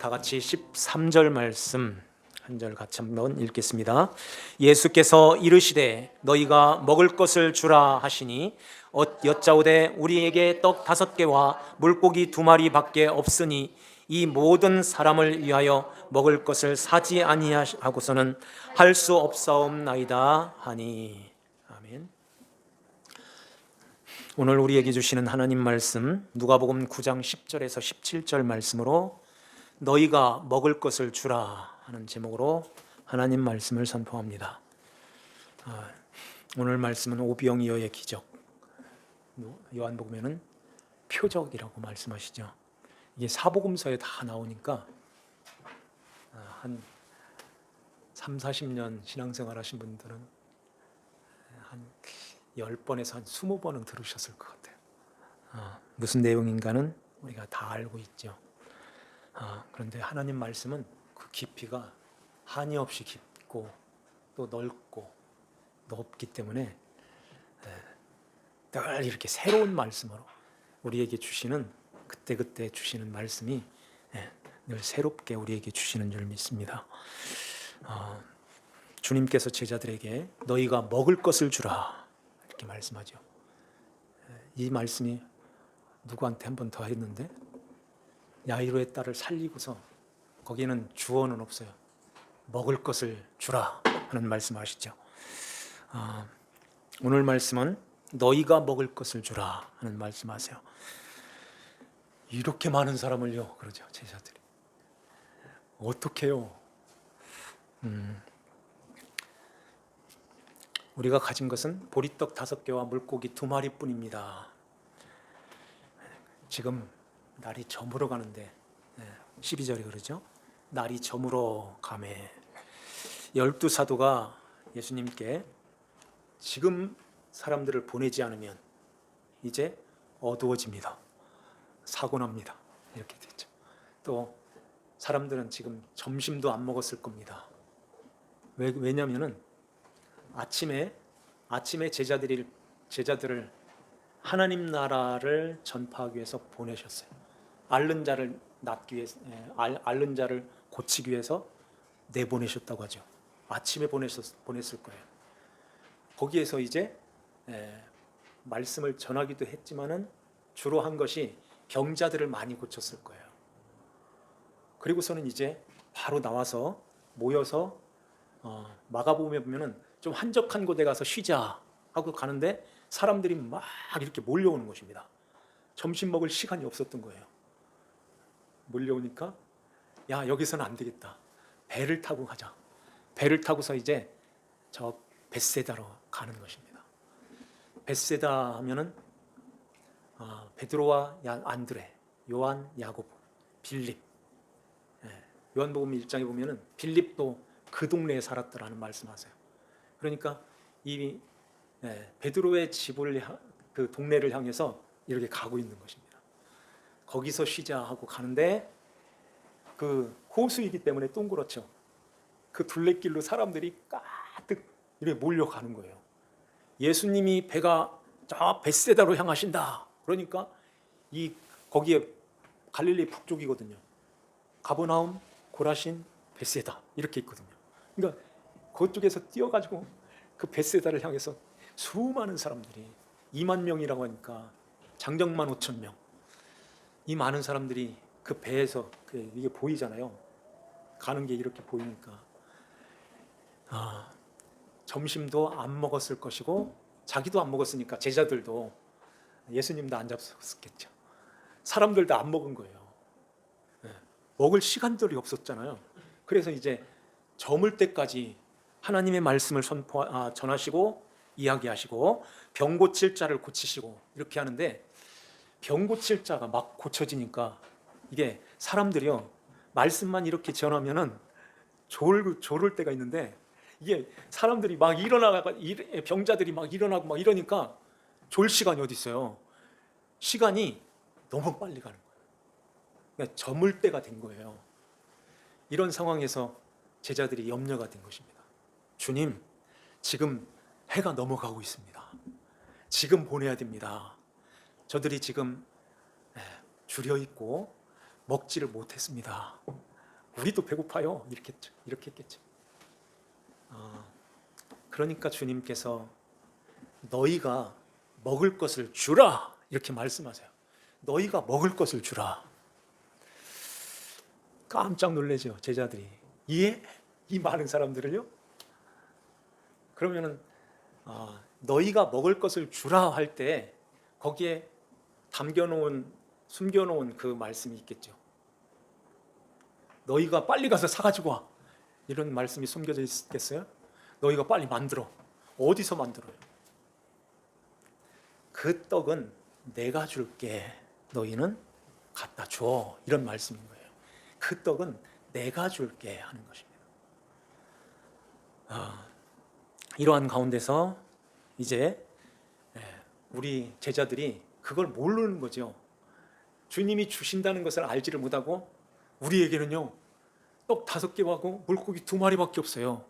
다 같이 13절 말씀 한 절 같이 한번 읽겠습니다. 예수께서 이르시되 너희가 먹을 것을 주라 하시니 여짜오되 우리에게 떡 5개와 물고기 2마리밖에 없으니 이 모든 사람을 위하여 먹을 것을 사지 아니하고서는 할 수 없사옵나이다 하니. 아멘. 오늘 우리에게 주시는 하나님 말씀 누가복음 9장 10절에서 17절 말씀으로 너희가 먹을 것을 주라 하는 제목으로 하나님 말씀을 선포합니다. 오늘 말씀은 오병이어의 기적, 요한복음에는 표적이라고 말씀하시죠. 이게 사복음서에 다 나오니까 한 3, 40년 신앙생활 하신 분들은 한 10번에서 한 20번은 들으셨을 것 같아요. 무슨 내용인가는 우리가 다 알고 있죠. 그런데 하나님 말씀은 그 깊이가 한이 없이 깊고 또 넓고 높기 때문에 늘 이렇게 새로운 말씀으로 우리에게 주시는 그때그때 주시는 말씀이 늘 새롭게 우리에게 주시는 줄 믿습니다. 주님께서 제자들에게 너희가 먹을 것을 주라 이렇게 말씀하죠. 이 말씀이 누구한테 한 번 더 했는데 야이로의 딸을 살리고서 거기에는 주어는 없어요. 먹을 것을 주라 하는 말씀하시죠. 오늘 말씀은 너희가 먹을 것을 주라 하는 말씀하세요. 이렇게 많은 사람을요, 그러죠 제자들이. 어떻게요? 우리가 가진 것은 보리떡 5개와 물고기 2마리뿐입니다. 지금 날이 저물어 가는데 12절이 그러죠. 날이 저물어 가매. 12사도가 예수님께 지금 사람들을 보내지 않으면 이제 어두워집니다. 사고 납니다. 이렇게 됐죠. 또 사람들은 지금 점심도 안 먹었을 겁니다. 왜냐하면은 아침에 제자들을 하나님 나라를 전파하기 위해서 보내셨어요. 앓는 자를 낫기 위해서, 앓는 자를 고치기 위해서 내보내셨다고 하죠. 아침에 보냈을 거예요. 거기에서 이제 말씀을 전하기도 했지만은 주로 한 것이 병자들을 많이 고쳤을 거예요. 그리고서는 이제 바로 나와서 모여서 마가복음에 보면은 좀 한적한 곳에 가서 쉬자 하고 가는데 사람들이 막 이렇게 몰려오는 것입니다. 점심 먹을 시간이 없었던 거예요. 몰려오니까 야, 여기서는 안 되겠다. 배를 타고 가자. 배를 타고서 이제 저 벳세다로 가는 것입니다. 벳세다 하면은 베드로와 안드레, 요한, 야고보, 빌립. 요한복음 1장에 보면은 빌립도 그 동네에 살았더라는 말씀하세요. 그러니까 이 베드로의 집을 그 동네를 향해서 이렇게 가고 있는 것입니다. 거기서 쉬자 하고 가는데 그 호수이기 때문에 동그랗죠. 그 둘레길로 사람들이 가득 이렇게 몰려가는 거예요. 예수님이 배가 저 벳세다로 향하신다. 그러니까 거기에 갈릴리 북쪽이거든요. 가버나움, 고라신, 벳세다 이렇게 있거든요. 그러니까 그쪽에서 뛰어가지고 그 벳세다를 향해서 수많은 사람들이 2만 명이라고 하니까 장정만 5천 명. 이 많은 사람들이 그 배에서 이게 보이잖아요. 가는 게 이렇게 보이니까 점심도 안 먹었을 것이고 자기도 안 먹었으니까 제자들도 예수님도 안 잡섰겠죠. 사람들도 안 먹은 거예요. 먹을 시간들이 없었잖아요. 그래서 이제 저물 때까지 하나님의 말씀을 전하시고 이야기하시고 병 고칠 자를 고치시고 이렇게 하는데 병 고칠 자가 막 고쳐지니까 이게 사람들이요 말씀만 이렇게 전하면은 졸을 때가 있는데 이게 사람들이 막 병자들이 막 일어나고 막 이러니까 졸 시간이 어디 있어요. 시간이 너무 빨리 가는 거예요. 그러니까 저물 때가 된 거예요. 이런 상황에서 제자들이 염려가 된 것입니다. 주님, 지금 해가 넘어가고 있습니다. 지금 보내야 됩니다. 저들이 지금 줄여 있고 먹지를 못했습니다. 우리도 배고파요. 이렇게 했겠죠. 그러니까 주님께서 너희가 먹을 것을 주라 이렇게 말씀하세요. 너희가 먹을 것을 주라. 깜짝 놀라죠, 제자들이. 이 많은 사람들을요? 그러면은 너희가 먹을 것을 주라 할 때 거기에 숨겨놓은 그 말씀이 있겠죠. 너희가 빨리 가서 사가지고 와. 이런 말씀이 숨겨져 있겠어요? 너희가 빨리 만들어. 어디서 만들어요? 그 떡은 내가 줄게. 너희는 갖다 줘. 이런 말씀인 거예요. 그 떡은 내가 줄게 하는 것입니다. 이러한 가운데서 이제 우리 제자들이 그걸 모르는 거죠. 주님이 주신다는 것을 알지를 못하고 우리에게는요 떡 5개하고 물고기 2마리밖에 없어요.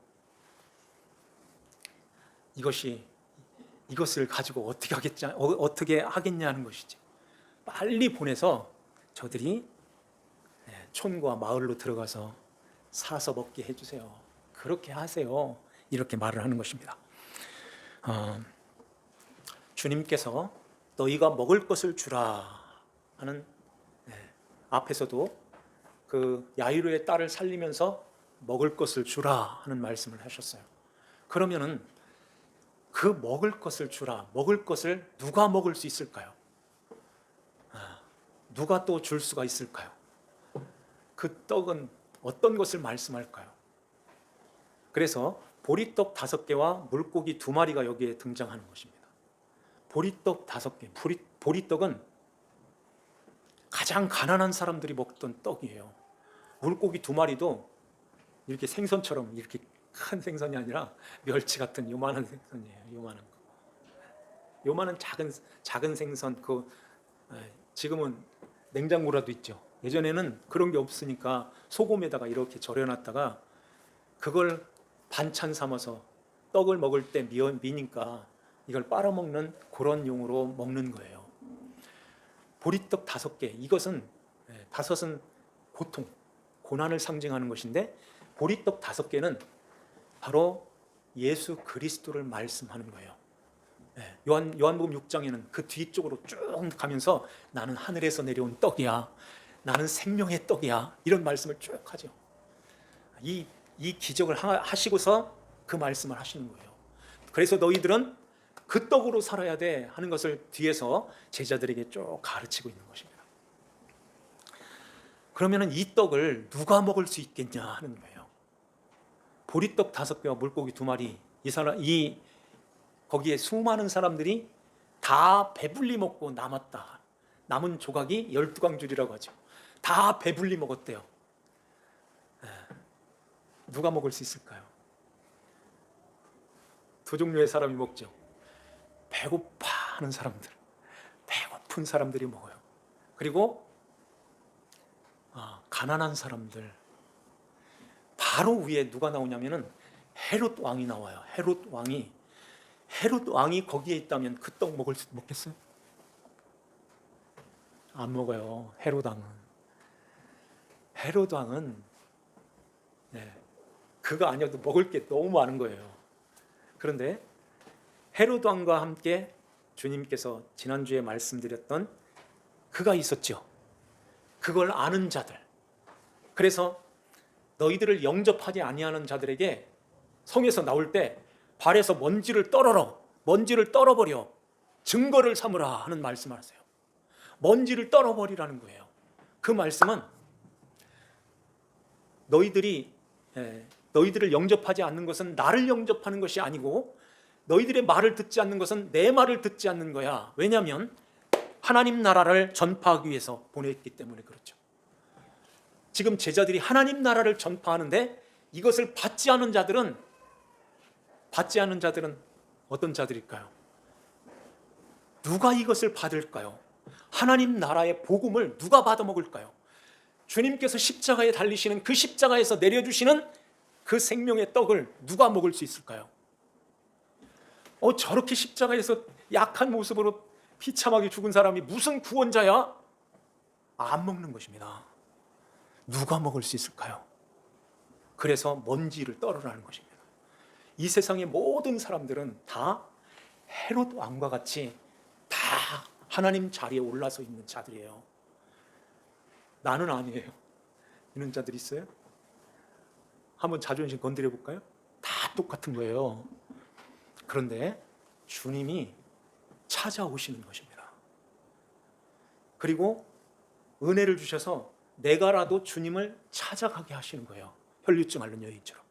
이것을 가지고 어떻게 하겠냐는 것이죠. 빨리 보내서 저들이 촌과 마을로 들어가서 사서 먹게 해주세요. 그렇게 하세요. 이렇게 말을 하는 것입니다. 주님께서 너희가 먹을 것을 주라 하는 앞에서도 그 야이로의 딸을 살리면서 먹을 것을 주라 하는 말씀을 하셨어요. 그러면은 그 먹을 것을 주라, 먹을 것을 누가 먹을 수 있을까요? 누가 또 줄 수가 있을까요? 그 떡은 어떤 것을 말씀할까요? 그래서 보리떡 5개와 물고기 2마리가 여기에 등장하는 것입니다. 보리떡 5개, 보리떡은 가장 가난한 사람들이 먹던 떡이에요. 물고기 2마리도 이렇게 생선처럼 이렇게 큰 생선이 아니라 멸치 같은 요만한 생선이에요. 요만한 거. 요만한 작은 생선 지금은 냉장고라도 있죠. 예전에는 그런 게 없으니까 소금에다가 이렇게 절여놨다가 그걸 반찬 삼아서 떡을 먹을 때 미니까 이걸 빨아먹는 그런 용으로 먹는 거예요. 보리떡 5개, 이것은 5은 고통, 고난을 상징하는 것인데 보리떡 5개는 바로 예수 그리스도를 말씀하는 거예요. 요한복음 6장에는 그 뒤쪽으로 쭉 가면서 나는 하늘에서 내려온 떡이야, 나는 생명의 떡이야, 이런 말씀을 쭉 하죠. 이 기적을 하시고서 그 말씀을 하시는 거예요. 그래서 너희들은 그 떡으로 살아야 돼 하는 것을 뒤에서 제자들에게 쭉 가르치고 있는 것입니다. 그러면 이 떡을 누가 먹을 수 있겠냐 하는 거예요. 보리떡 5개와 물고기 2마리, 거기에 수많은 사람들이 다 배불리 먹고 남은 조각이 12광줄이라고 하죠. 다 배불리 먹었대요. 누가 먹을 수 있을까요? 2 종류의 사람이 먹죠. 배고파하는 사람들, 배고픈 사람들이 먹어요. 그리고 가난한 사람들. 바로 위에 누가 나오냐면은 헤롯 왕이 나와요. 헤롯 왕이 거기에 있다면 그 떡 먹겠어요? 안 먹어요. 헤롯 왕은 그거 아니어도 먹을 게 너무 많은 거예요. 그런데 헤롯 왕과 함께 주님께서 지난주에 말씀드렸던 그가 있었죠. 그걸 아는 자들. 그래서 너희들을 영접하지 아니하는 자들에게 성에서 나올 때 발에서 먼지를 떨어버려 증거를 삼으라 하는 말씀을 하세요. 먼지를 떨어버리라는 거예요. 그 말씀은 너희들을 영접하지 않는 것은 나를 영접하는 것이 아니고 너희들의 말을 듣지 않는 것은 내 말을 듣지 않는 거야. 왜냐하면 하나님 나라를 전파하기 위해서 보냈기 때문에 그렇죠. 지금 제자들이 하나님 나라를 전파하는데 이것을 받지 않은 자들은 어떤 자들일까요? 누가 이것을 받을까요? 하나님 나라의 복음을 누가 받아먹을까요? 주님께서 십자가에 달리시는 그 십자가에서 내려주시는 그 생명의 떡을 누가 먹을 수 있을까요? 저렇게 십자가에서 약한 모습으로 비참하게 죽은 사람이 무슨 구원자야? 안 먹는 것입니다. 누가 먹을 수 있을까요? 그래서 먼지를 떨으라는 것입니다. 이 세상의 모든 사람들은 다 헤롯 왕과 같이 다 하나님 자리에 올라서 있는 자들이에요. 나는 아니에요. 이런 자들 있어요? 한번 자존심 건드려 볼까요? 다 똑같은 거예요. 그런데 주님이 찾아오시는 것입니다. 그리고 은혜를 주셔서 내가라도 주님을 찾아가게 하시는 거예요. 혈류증 앓는 여인처럼.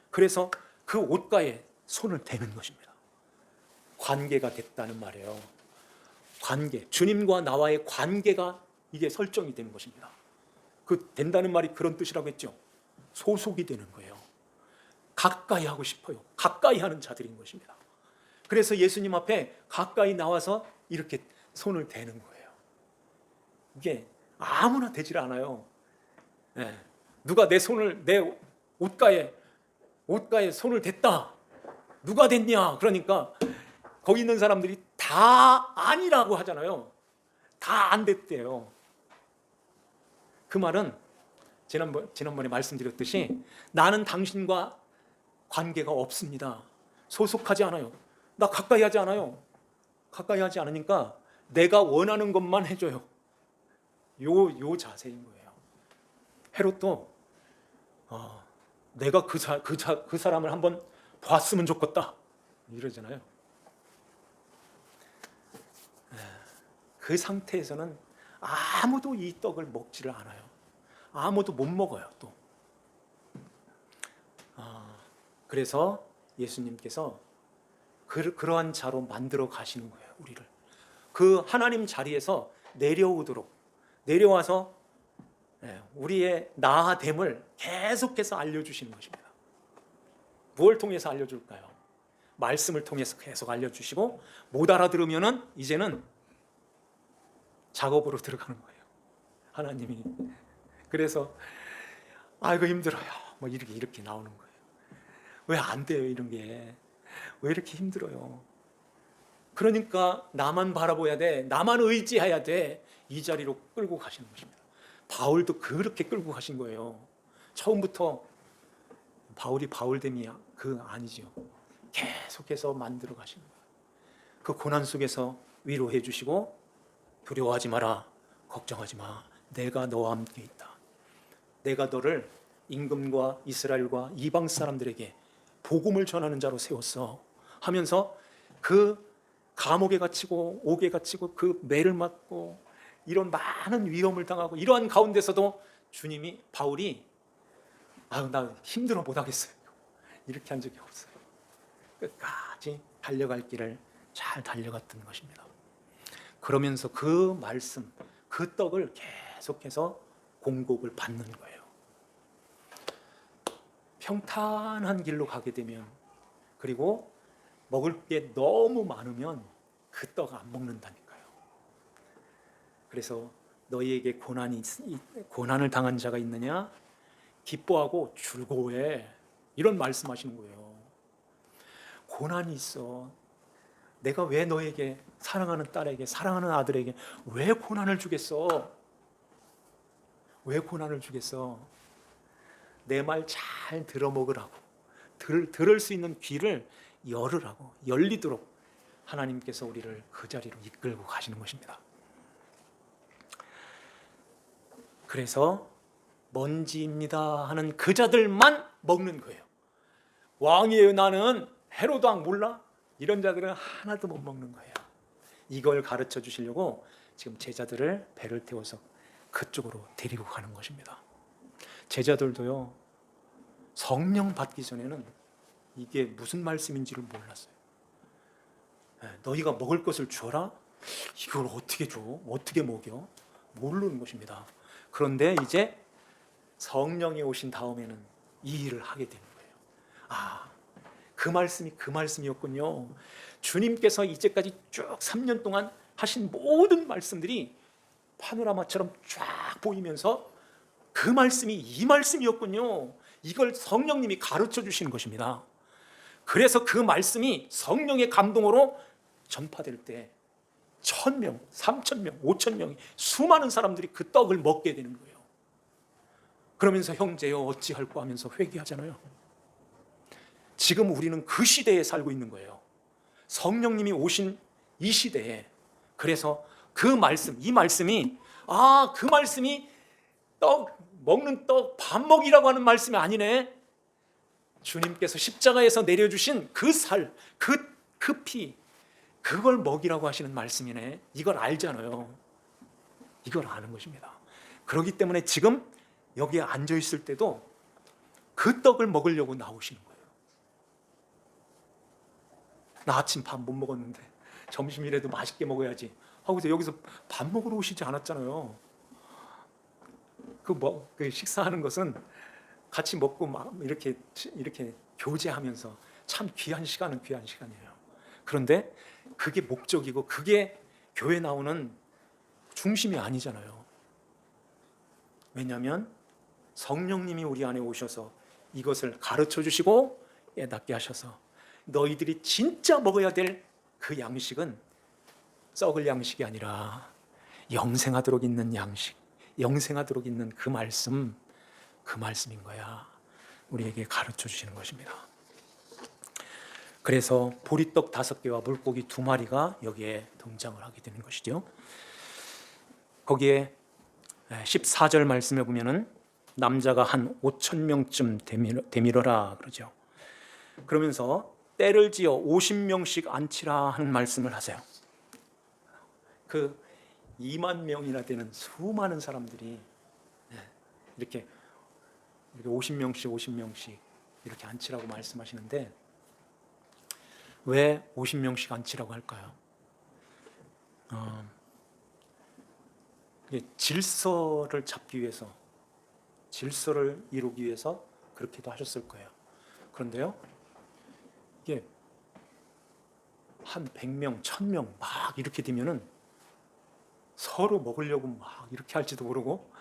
그래서 그 옷가에 손을 대는 것입니다. 관계가 됐다는 말이에요. 관계, 주님과 나와의 관계가 이게 설정이 되는 것입니다. 그 된다는 말이 그런 뜻이라고 했죠. 소속이 되는 거예요. 가까이 하고 싶어요. 가까이 하는 자들인 것입니다. 그래서 예수님 앞에 가까이 나와서 이렇게 손을 대는 거예요. 이게 아무나 되질 않아요. 네. 누가 내 손을 내 옷가에 손을 댔다. 누가 됐냐? 그러니까 거기 있는 사람들이 다 아니라고 하잖아요. 다 안 됐대요. 그 말은 지난번에 말씀드렸듯이 나는 당신과 관계가 없습니다. 소속하지 않아요. 나 가까이 하지 않아요. 가까이 하지 않으니까 내가 원하는 것만 해줘요. 요 자세인 거예요. 헤롯도 내가 그 사람을 한번 봤으면 좋겠다 이러잖아요. 그 상태에서는 아무도 이 떡을 먹지를 않아요. 아무도 못 먹어요. 또 그래서 예수님께서 그러한 자로 만들어 가시는 거예요. 우리를 그 하나님 자리에서 내려와서 우리의 나아됨을 계속해서 알려주시는 것입니다. 무엇을 통해서 알려줄까요? 말씀을 통해서 계속 알려주시고 못 알아들으면은 이제는 작업으로 들어가는 거예요. 하나님이. 그래서 아이고 힘들어요. 뭐 이렇게 나오는 거예요. 왜 안 돼요? 이런 게 왜 이렇게 힘들어요? 그러니까 나만 바라봐야 돼. 나만 의지해야 돼. 이 자리로 끌고 가시는 것입니다. 바울도 그렇게 끌고 가신 거예요. 처음부터 바울이 바울됨이 아니죠. 계속해서 만들어 가시는 거예요. 그 고난 속에서 위로해 주시고 두려워하지 마라. 걱정하지 마. 내가 너와 함께 있다. 내가 너를 임금과 이스라엘과 이방 사람들에게 복음을 전하는 자로 세웠어 하면서 그 감옥에 갇히고 옥에 갇히고 그 매를 맞고 이런 많은 위험을 당하고 이러한 가운데서도 바울이 나 힘들어 못하겠어요 이렇게 한 적이 없어요. 끝까지 달려갈 길을 잘 달려갔던 것입니다. 그러면서 그 말씀, 그 떡을 계속해서 공급을 받는 거예요. 평탄한 길로 가게 되면, 그리고 먹을 게 너무 많으면 그 떡 안 먹는다니까요. 그래서 너희에게 고난을 당한 자가 있느냐? 기뻐하고 즐거워해. 이런 말씀하시는 거예요. 고난이 있어. 내가 왜 너에게, 사랑하는 딸에게, 사랑하는 아들에게 왜 고난을 주겠어? 왜 고난을 주겠어? 내 말 잘 들어먹으라고, 들을 수 있는 귀를 열리도록 하나님께서 우리를 그 자리로 이끌고 가시는 것입니다. 그래서 먼지입니다 하는 그 자들만 먹는 거예요. 왕이에요 나는, 헤롯 왕 몰라? 이런 자들은 하나도 못 먹는 거예요. 이걸 가르쳐 주시려고 지금 제자들을 배를 태워서 그쪽으로 데리고 가는 것입니다. 제자들도요, 성령 받기 전에는 이게 무슨 말씀인지를 몰랐어요. 너희가 먹을 것을 주어라? 이걸 어떻게 줘? 어떻게 먹여? 모르는 것입니다. 그런데 이제 성령이 오신 다음에는 이 일을 하게 되는 거예요. 그 말씀이 그 말씀이었군요. 주님께서 이제까지 쭉 3년 동안 하신 모든 말씀들이 파노라마처럼 쫙 보이면서 그 말씀이 이 말씀이었군요. 이걸 성령님이 가르쳐 주시는 것입니다. 그래서 그 말씀이 성령의 감동으로 전파될 때 1,000명, 3,000명, 5,000명이 수많은 사람들이 그 떡을 먹게 되는 거예요. 그러면서 형제여 어찌할꼬 하면서 회개하잖아요. 지금 우리는 그 시대에 살고 있는 거예요. 성령님이 오신 이 시대에. 그래서 그 말씀, 이 말씀이 그 말씀이 먹는 떡, 밥 먹이라고 하는 말씀이 아니네. 주님께서 십자가에서 내려주신 그 살, 그 피, 그걸 먹이라고 하시는 말씀이네. 이걸 알잖아요. 이걸 아는 것입니다. 그렇기 때문에 지금 여기에 앉아 있을 때도 그 떡을 먹으려고 나오시는 거예요. 나 아침 밥 못 먹었는데 점심이라도 맛있게 먹어야지 하고서 여기서 밥 먹으러 오시지 않았잖아요. 그 식사하는 것은 같이 먹고 막 이렇게 교제하면서 참 귀한 시간은 귀한 시간이에요. 그런데 그게 목적이고 그게 교회 나오는 중심이 아니잖아요. 왜냐하면 성령님이 우리 안에 오셔서 이것을 가르쳐 주시고 깨닫게 하셔서 너희들이 진짜 먹어야 될 그 양식은 썩을 양식이 아니라 영생하도록 있는 양식, 영생하도록 있는 그 말씀인 거야. 우리에게 가르쳐 주시는 것입니다. 그래서 보리떡 5개와 물고기 2마리가 여기에 등장을 하게 되는 것이죠. 거기에 14절 말씀에 보면은 남자가 한 5,000명쯤 되밀어라 그러죠. 그러면서 때를 지어 50명씩 앉히라 하는 말씀을 하세요. 그 2만 명이나 되는 수많은 사람들이 이렇게 50명씩 이렇게 앉히라고 말씀하시는데 왜 50명씩 앉히라고 할까요? 질서를 잡기 위해서, 질서를 이루기 위해서 그렇게도 하셨을 거예요. 그런데요, 이게 한 100명, 1000명 막 이렇게 되면은 서로 먹으려고 막 이렇게 할지도 모르고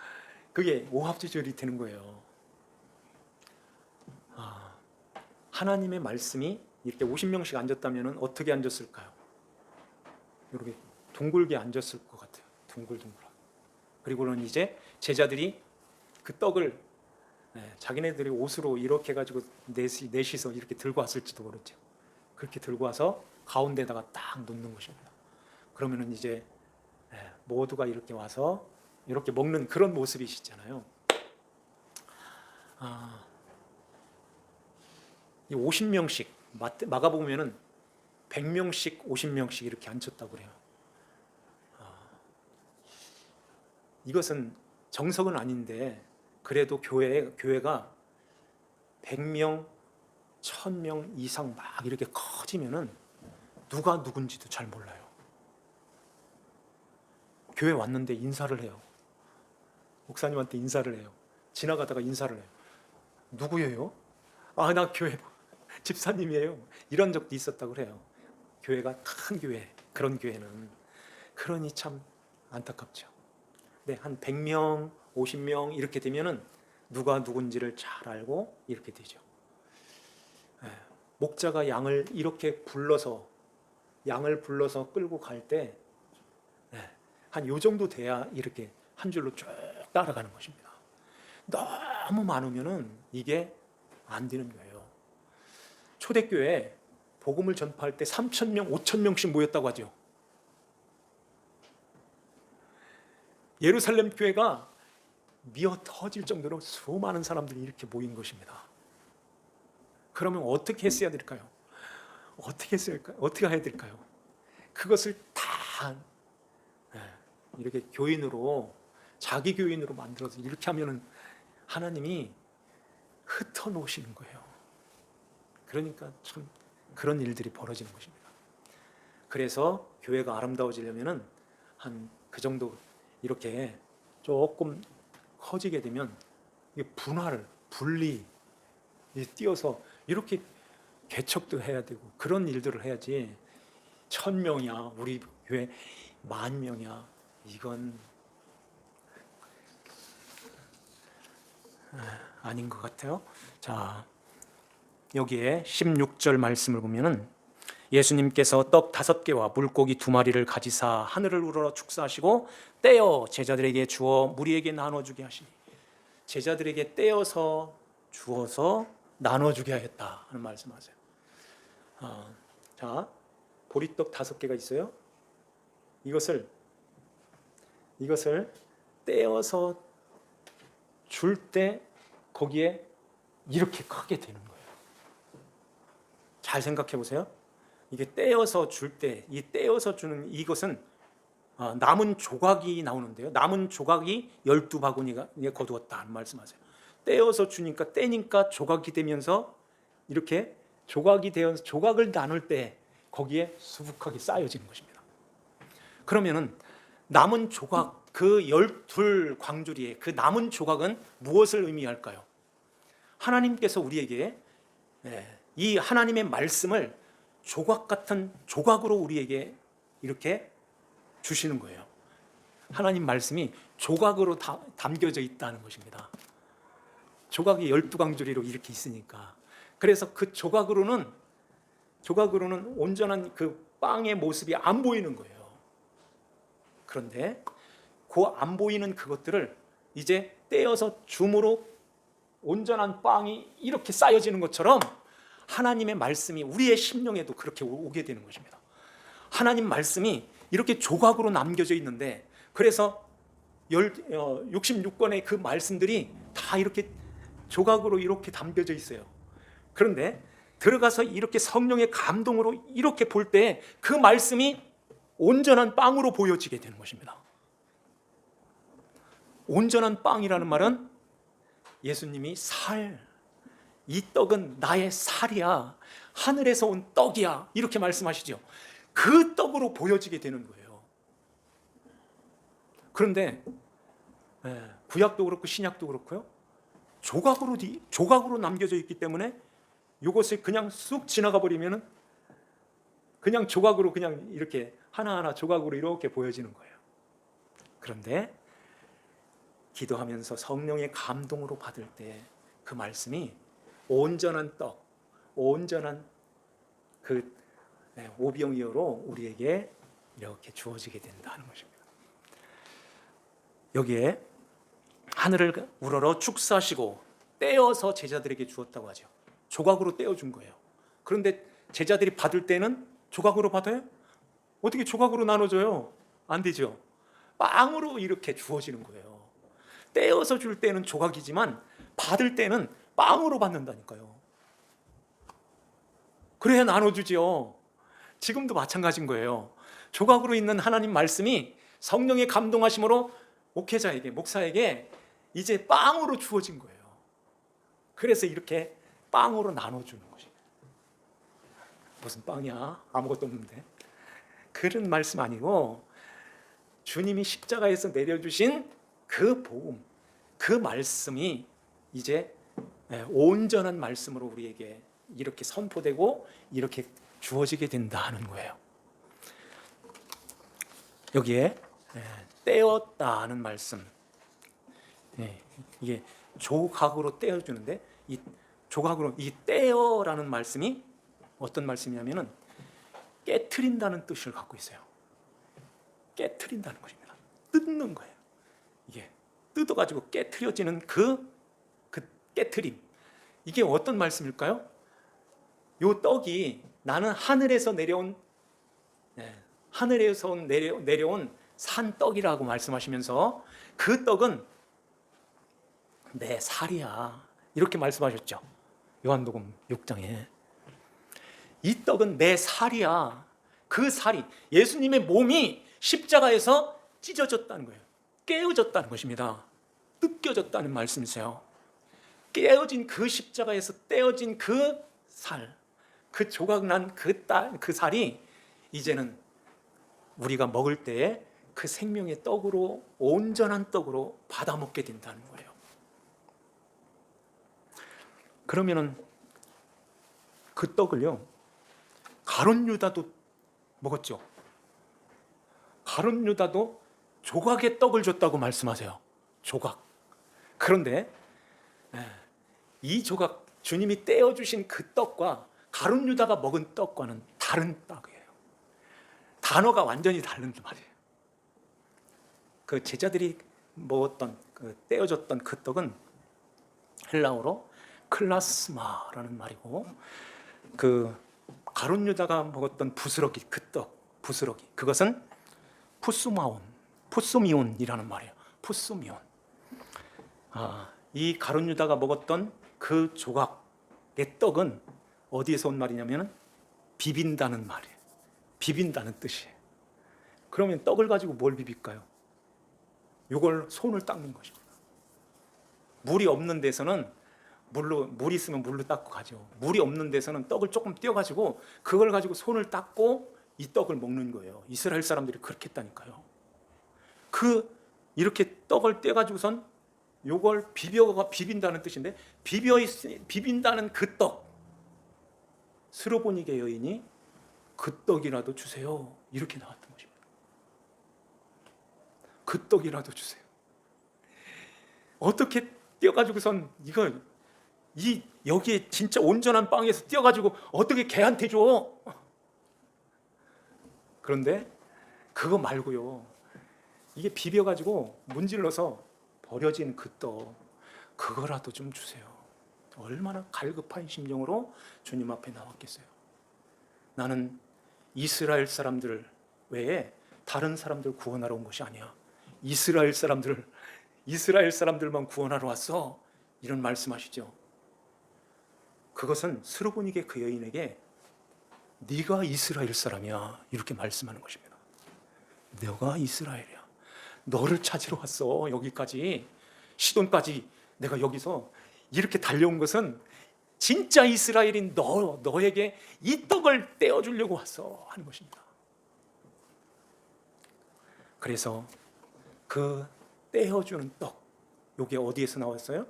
그게 오합지졸이 되는 거예요. 하나님의 말씀이 이렇게 50명씩 앉았다면 어떻게 앉았을까요? 이렇게 둥글게 앉았을 것 같아요. 둥글둥글하게. 그리고는 이제 제자들이 그 떡을 자기네들이 옷으로 이렇게 해가지고 넷이서 이렇게 들고 왔을지도 모르죠. 그렇게 들고 와서 가운데다가 딱 놓는 것입니다. 그러면은 이제 모두가 이렇게 와서 이렇게 먹는 그런 모습이시잖아요. 이 50명씩 마가복음에는 100명씩 50명씩 이렇게 앉혔다고 그래요. 이것은 정석은 아닌데 그래도 교회가 100명, 1000명 이상 막 이렇게 커지면은 누가 누군지도 잘 몰라요. 교회 왔는데 인사를 해요. 목사님한테 인사를 해요. 지나가다가 인사를 해요. 누구예요? 나 교회 집사님이에요. 이런 적도 있었다고 그래요. 교회가 큰 교회, 그런 교회는. 그러니 참 안타깝죠. 네, 한 100명, 50명 이렇게 되면은 누가 누군지를 잘 알고 이렇게 되죠. 목자가 양을 이렇게 불러서 끌고 갈 때 한 요 정도 돼야 이렇게 한 줄로 쭉 따라가는 것입니다. 너무 많으면은 이게 안 되는 거예요. 초대교회 복음을 전파할 때 3,000명, 5,000명씩 모였다고 하죠. 예루살렘 교회가 미어 터질 정도로 수많은 사람들이 이렇게 모인 것입니다. 그러면 어떻게 했어야 될까요? 어떻게 해야 될까요? 그것을 다 이렇게 교인으로, 자기 교인으로 만들어서 이렇게 하면은 하나님이 흩어놓으시는 거예요. 그러니까 참 그런 일들이 벌어지는 것입니다. 그래서 교회가 아름다워지려면은 한 그 정도 이렇게 조금 커지게 되면 분리 띄어서 이렇게 개척도 해야 되고 그런 일들을 해야지 1000명이야 우리 교회 10,000명이야 이건 아닌 것 같아요. 자, 여기에 16절 말씀을 보면은 예수님께서 떡 5개와 물고기 2마리를 가지사 하늘을 우러러 축사하시고 떼어 제자들에게 주어 무리에게 나눠주게 하시니, 제자들에게 떼어서 주어서 나눠주게 하였다 하는 말씀하세요. 자, 보리떡 5개가 있어요. 이것을 떼어서 줄 때 거기에 이렇게 크게 되는 거예요. 잘 생각해 보세요. 이게 떼어서 줄 때, 이 떼어서 주는 이것은 남은 조각이 나오는데요. 남은 조각이 12바구니가 거두었다 하는 말씀하세요. 떼어서 주니까 떼니까 조각이 되면서 이렇게 조각이 되어서 조각을 나눌 때 거기에 수북하게 쌓여지는 것입니다. 그러면은 남은 조각, 그 12광주리에 그 남은 조각은 무엇을 의미할까요? 하나님께서 우리에게 이 하나님의 말씀을 조각 같은 조각으로 우리에게 이렇게 주시는 거예요. 하나님 말씀이 조각으로 담겨져 있다는 것입니다. 조각이 12광주리로 이렇게 있으니까. 그래서 그 조각으로는 온전한 그 빵의 모습이 안 보이는 거예요. 그런데 그 안 보이는 그것들을 이제 떼어서 줌으로 온전한 빵이 이렇게 쌓여지는 것처럼 하나님의 말씀이 우리의 심령에도 그렇게 오게 되는 것입니다. 하나님 말씀이 이렇게 조각으로 남겨져 있는데, 그래서 66권의 그 말씀들이 다 이렇게 조각으로 이렇게 담겨져 있어요. 그런데 들어가서 이렇게 성령의 감동으로 이렇게 볼 때 그 말씀이 온전한 빵으로 보여지게 되는 것입니다. 온전한 빵이라는 말은 예수님이 이 떡은 나의 살이야, 하늘에서 온 떡이야, 이렇게 말씀하시죠. 그 떡으로 보여지게 되는 거예요. 그런데 구약도 그렇고 신약도 그렇고요, 조각으로 남겨져 있기 때문에 이것을 그냥 쑥 지나가 버리면은 그냥 조각으로 그냥 이렇게 하나하나 조각으로 이렇게 보여지는 거예요. 그런데 기도하면서 성령의 감동으로 받을 때 그 말씀이 온전한 떡, 온전한 그 오병이어로 우리에게 이렇게 주어지게 된다는 것입니다. 여기에 하늘을 우러러 축사하시고 떼어서 제자들에게 주었다고 하죠. 조각으로 떼어준 거예요. 그런데 제자들이 받을 때는 조각으로 받아요? 어떻게 조각으로 나눠줘요? 안 되죠. 빵으로 이렇게 주어지는 거예요. 떼어서 줄 때는 조각이지만 받을 때는 빵으로 받는다니까요. 그래야 나눠주지요. 지금도 마찬가지인 거예요. 조각으로 있는 하나님 말씀이 성령의 감동하심으로 목사에게 이제 빵으로 주어진 거예요. 그래서 이렇게 빵으로 나눠주는 것이에요. 무슨 빵이야? 아무것도 없는데. 그런 말씀 아니고 주님이 십자가에서 내려주신 그 복음, 그 말씀이 이제 온전한 말씀으로 우리에게 이렇게 선포되고 이렇게 주어지게 된다 하는 거예요. 여기에 떼었다 하는 말씀, 이게 조각으로 떼어주는데 이 조각으로 이 떼어라는 말씀이 어떤 말씀이냐면은 깨트린다는 뜻을 갖고 있어요. 깨트린다는 것입니다. 뜯는 거예요. 이게 뜯어가지고 깨트려지는 그 깨트림. 이게 어떤 말씀일까요? 요 떡이 나는 하늘에서 내려온 산떡이라고 말씀하시면서 그 떡은 내 살이야, 이렇게 말씀하셨죠. 요한복음 6장에 이 떡은 내 살이야. 그 살이 예수님의 몸이 십자가에서 찢어졌다는 거예요. 깨어졌다는 것입니다. 뜯겨졌다는 말씀이세요. 깨어진 그 십자가에서 떼어진 그 살, 그 조각난 그 살이 이제는 우리가 먹을 때에 그 생명의 떡으로, 온전한 떡으로 받아 먹게 된다는 거예요. 그러면은 그 떡을요, 가룟 유다도 먹었죠. 가룟 유다도 조각의 떡을 줬다고 말씀하세요. 조각. 그런데 이 조각, 주님이 떼어주신 그 떡과 가룟 유다가 먹은 떡과는 다른 떡이에요. 단어가 완전히 다른 말이에요. 그 제자들이 먹었던 그 떼어줬던 그 떡은 헬라어로 클라스마라는 말이고, 그 가룟 유다가 먹었던 부스러기, 그 떡, 부스러기, 그것은 푸스미온이라는 말이에요. 푸스미온. 이 가룟 유다가 먹었던 그 조각의 떡은 어디에서 온 말이냐면 비빈다는 말이에요. 비빈다는 뜻이에요. 그러면 떡을 가지고 뭘 비빌까요? 이걸 손을 닦는 것입니다. 물이 없는 데서는 물 있으면 물로 닦고 가죠. 물이 없는 데서는 떡을 조금 띄어가지고 그걸 가지고 손을 닦고 이 떡을 먹는 거예요. 이스라엘 사람들이 그렇게 했다니까요. 이렇게 떡을 떼가지고선 요걸 비빈다는 뜻인데, 비빈다는 그 떡, 스로보니게 여인이 그 떡이라도 주세요, 이렇게 나왔던 것입니다. 그 떡이라도 주세요. 어떻게 떼어가지고선 여기에 진짜 온전한 빵에서 떼어가지고 어떻게 개한테 줘? 그런데 그거 말고요, 이게 비벼가지고 문질러서 버려진 그 떡, 그거라도 좀 주세요. 얼마나 갈급한 심정으로 주님 앞에 나왔겠어요. 나는 이스라엘 사람들 외에 다른 사람들 구원하러 온 것이 아니야. 이스라엘 사람들만 구원하러 왔어. 이런 말씀하시죠. 그것은 스로보니게 그 여인에게 네가 이스라엘 사람이야, 이렇게 말씀하는 것입니다. 너가 이스라엘이야. 너를 찾으러 왔어. 여기까지, 시돈까지 내가 여기서 이렇게 달려온 것은 진짜 이스라엘인 너에게 이 떡을 떼어주려고 왔어 하는 것입니다. 그래서 그 떼어주는 떡, 이게 어디에서 나왔어요?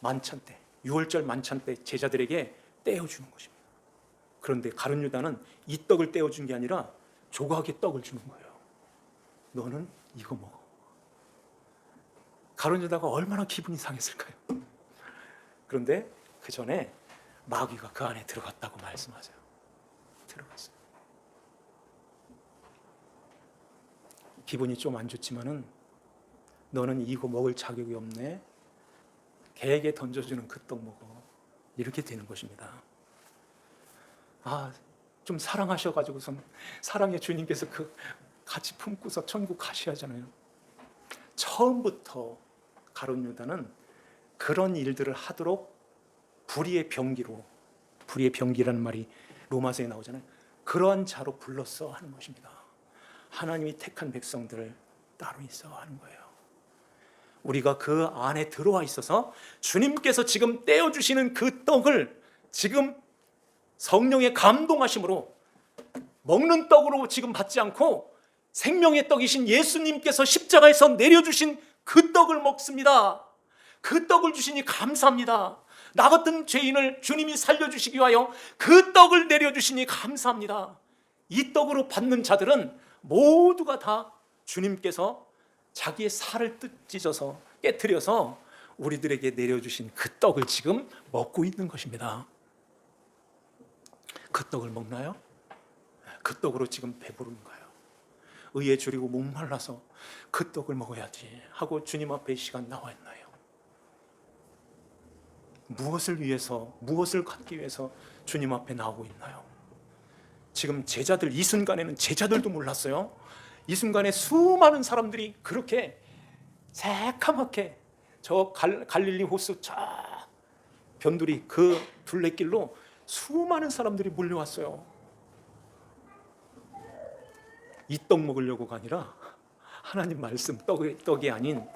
만찬 때, 6월절 만찬 때 제자들에게 떼어주는 것입니다. 그런데 가룟 유다는 이 떡을 떼어준 게 아니라 조각의 떡을 주는 거예요. 너는 이거 먹어. 가룟 유다가 얼마나 기분이 상했을까요? 그런데 그 전에 마귀가 그 안에 들어갔다고 말씀하세요. 들어갔어요. 기분이 좀 안 좋지만은 너는 이거 먹을 자격이 없네. 개에게 던져주는 그 떡 먹어. 이렇게 되는 것입니다. 좀 사랑하셔가지고선 사랑의 주님께서 같이 품고서 천국 가셔야잖아요. 처음부터 가룟 유다는 그런 일들을 하도록 불의의 병기라는 말이 로마서에 나오잖아요. 그러한 자로 불렀어 하는 것입니다. 하나님이 택한 백성들을 따로 있어 하는 거예요. 우리가 그 안에 들어와 있어서 주님께서 지금 떼어주시는 그 떡을 지금 성령의 감동하심으로 먹는 떡으로 지금 받지 않고 생명의 떡이신 예수님께서 십자가에서 내려주신 그 떡을 먹습니다. 그 떡을 주시니 감사합니다. 나 같은 죄인을 주님이 살려주시기 위하여 그 떡을 내려주시니 감사합니다. 이 떡으로 받는 자들은 모두가 다 주님께서 자기의 살을 찢어서 깨트려서 우리들에게 내려주신 그 떡을 지금 먹고 있는 것입니다. 그 떡을 먹나요? 그 떡으로 지금 배부른가요? 의에 줄이고 목말라서 그 떡을 먹어야지 하고 주님 앞에 이 시간 나와 있나요? 무엇을 위해서, 무엇을 갖기 위해서 주님 앞에 나오고 있나요? 지금 제자들, 이 순간에는 제자들도 몰랐어요. 이 순간에 수많은 사람들이 그렇게 새카맣게 저 갈릴리 호수 저 변두리 그 둘레길로 수많은 사람들이 몰려왔어요. 이 떡 먹으려고가 아니라 하나님 말씀 떡이 아닌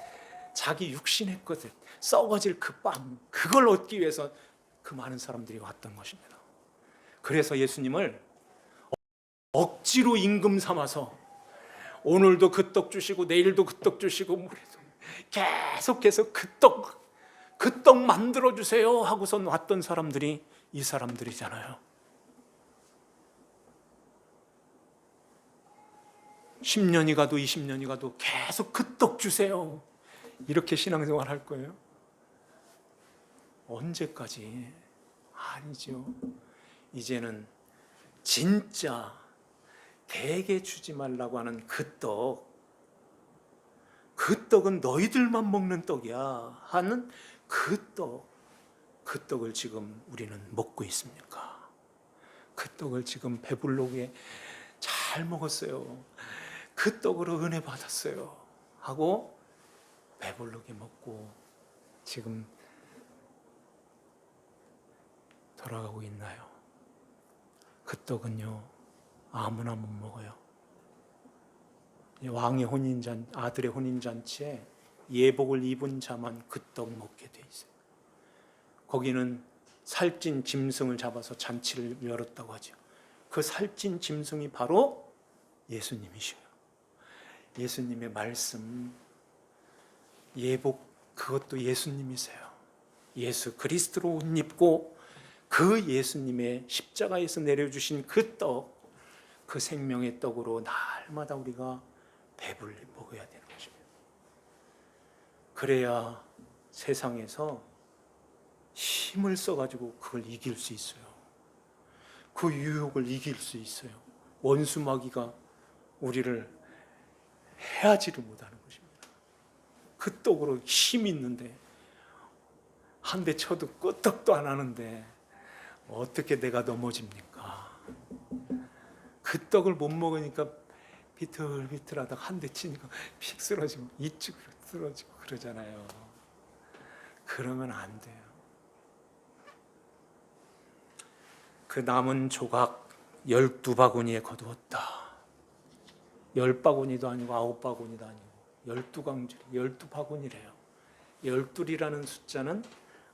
자기 육신의 것을 썩어질 그 빵, 그걸 얻기 위해서 그 많은 사람들이 왔던 것입니다. 그래서 예수님을 억지로 임금 삼아서 오늘도 그 떡 주시고 내일도 그 떡 주시고 계속해서 그 떡 만들어 주세요 하고선 왔던 사람들이 이 사람들이잖아요. 10년이 가도 20년이 가도 계속 그 떡 주세요. 이렇게 신앙생활 할 거예요? 언제까지? 아니죠. 이제는 진짜 개에게 주지 말라고 하는 그 떡은 너희들만 먹는 떡이야 하는 그 떡을 지금 우리는 먹고 있습니까? 그 떡을 지금 배불르게 잘 먹었어요. 그 떡으로 은혜 받았어요. 하고 배불르게 먹고 지금 돌아가고 있나요? 그 떡은요, 아무나 못 먹어요. 왕의 아들의 혼인잔치에 예복을 입은 자만 그 떡 먹게 돼 있어요. 거기는 살찐 짐승을 잡아서 잔치를 열었다고 하죠. 그 살찐 짐승이 바로 예수님이셔요. 예수님의 말씀, 예복, 그것도 예수님이세요. 예수 그리스도로 옷 입고 그 예수님의 십자가에서 내려주신 그 떡, 그 생명의 떡으로 날마다 우리가 배불리 먹어야 되는 것입니다. 그래야 세상에서 힘을 써가지고 그걸 이길 수 있어요. 그 유혹을 이길 수 있어요. 원수 마귀가 우리를 해하지를 못하는 것입니다. 그 떡으로 힘이 있는데 한 대 쳐도 끄떡도 안 하는데 어떻게 내가 넘어집니까? 그 떡을 못 먹으니까 비틀비틀하다가 한 대 치니까 픽 쓰러지고 이쪽으로 쓰러지고 그러잖아요. 그러면 안 돼요. 그 남은 조각 12바구니에 거두었다. 10바구니도 아니고 9바구니도 아니고 12강줄이 12바구니래요. 12이라는 숫자는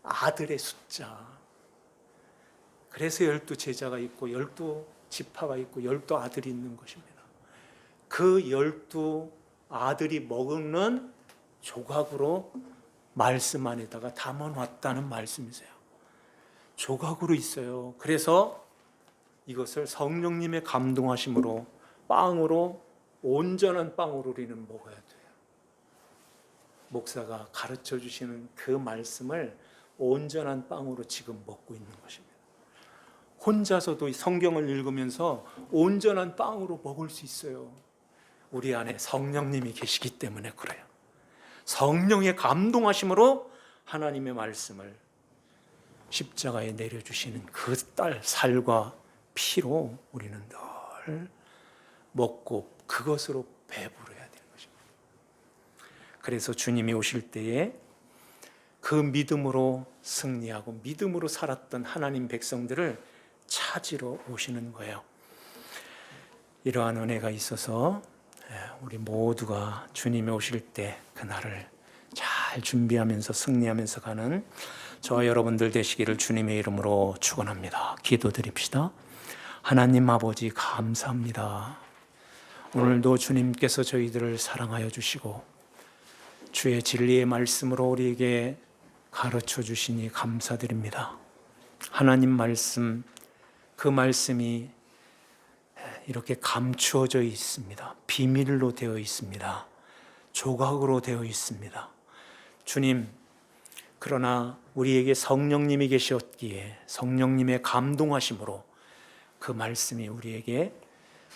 아들의 숫자. 그래서 12제자가 있고 12지파가 있고 12아들이 있는 것입니다. 그 12아들이 먹는 조각으로 말씀 안에다가 담아놨다는 말씀이세요. 조각으로 있어요. 그래서 이것을 성령님의 감동하심으로 빵으로, 온전한 빵으로 우리는 먹어야 돼요. 목사가 가르쳐 주시는 그 말씀을 온전한 빵으로 지금 먹고 있는 것입니다. 혼자서도 성경을 읽으면서 온전한 빵으로 먹을 수 있어요. 우리 안에 성령님이 계시기 때문에 그래요. 성령의 감동하심으로 하나님의 말씀을 십자가에 내려주시는 그 딸 살과 피로 우리는 늘 먹고 그것으로 배부르야 되는 것입니다. 그래서 주님이 오실 때에 그 믿음으로 승리하고 믿음으로 살았던 하나님 백성들을 찾으러 오시는 거예요. 이러한 은혜가 있어서 우리 모두가 주님이 오실 때 그날을 잘 준비하면서 승리하면서 가는 저와 여러분들 되시기를 주님의 이름으로 축원합니다. 기도드립시다. 하나님 아버지 감사합니다. 오늘도 주님께서 저희들을 사랑하여 주시고 주의 진리의 말씀으로 우리에게 가르쳐 주시니 감사드립니다. 하나님 말씀, 그 말씀이 이렇게 감추어져 있습니다. 비밀로 되어 있습니다. 조각으로 되어 있습니다. 주님, 그러나 우리에게 성령님이 계셨기에 성령님의 감동하심으로 그 말씀이 우리에게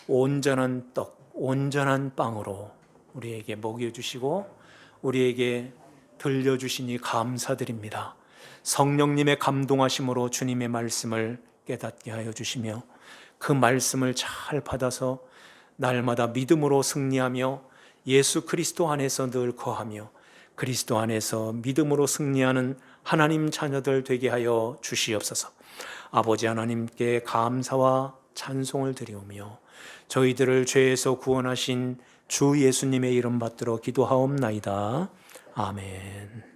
온전한 떡, 온전한 빵으로 우리에게 먹여주시고 우리에게 들려주시니 감사드립니다. 성령님의 감동하심으로 주님의 말씀을 깨닫게 하여 주시며 그 말씀을 잘 받아서 날마다 믿음으로 승리하며 예수 그리스도 안에서 늘 거하며 그리스도 안에서 믿음으로 승리하는 하나님 자녀들 되게 하여 주시옵소서. 아버지 하나님께 감사와 찬송을 드리오며 저희들을 죄에서 구원하신 주 예수님의 이름 받들어 기도하옵나이다. 아멘.